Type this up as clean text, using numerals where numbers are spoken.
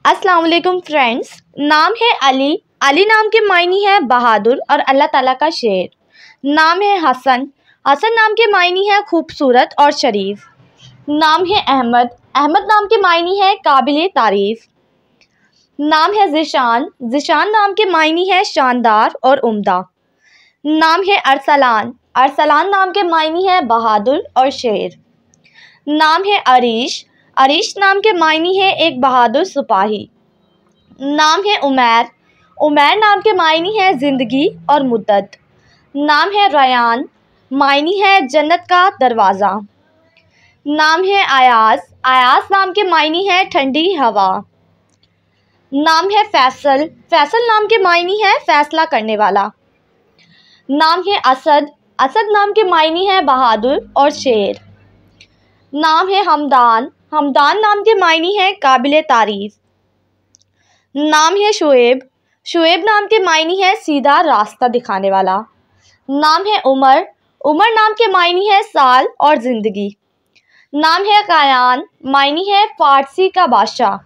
अस्सलाम वालेकुम फ्रेंड्स। नाम है अली। अली नाम के मायने है बहादुर और अल्लाह ताला का शेर। नाम है हसन। हसन नाम के मायने है खूबसूरत और शरीफ। नाम है अहमद। अहमद नाम के मायने है काबिल तारीफ। नाम है ज़िशान। ज़िशान नाम के मायने है शानदार और उम्दा। नाम है अरसलान। अरसलान नाम के मायने है बहादुर और शेर। नाम है अरीश। अरीश नाम के मायने है एक बहादुर सिपाही। नाम है उमैर। उमैर नाम के मायने है ज़िंदगी और मुद्दत। नाम है रयान। मायने है जन्नत का दरवाज़ा। नाम है अयास। अयास नाम के मायने है ठंडी हवा। नाम है फैसल। फैसल नाम के मायने है फैसला करने वाला। नाम है असद। असद नाम के मायने है बहादुर और शेर। नाम है हमदान। हमदान नाम के मायने है काबिल तारीफ। नाम है शुएब। शुएब नाम के मायने है सीधा रास्ता दिखाने वाला। नाम है उमर। उमर नाम के मायने है साल और ज़िंदगी। नाम है कायान। मायने है फारसी का बादशाह।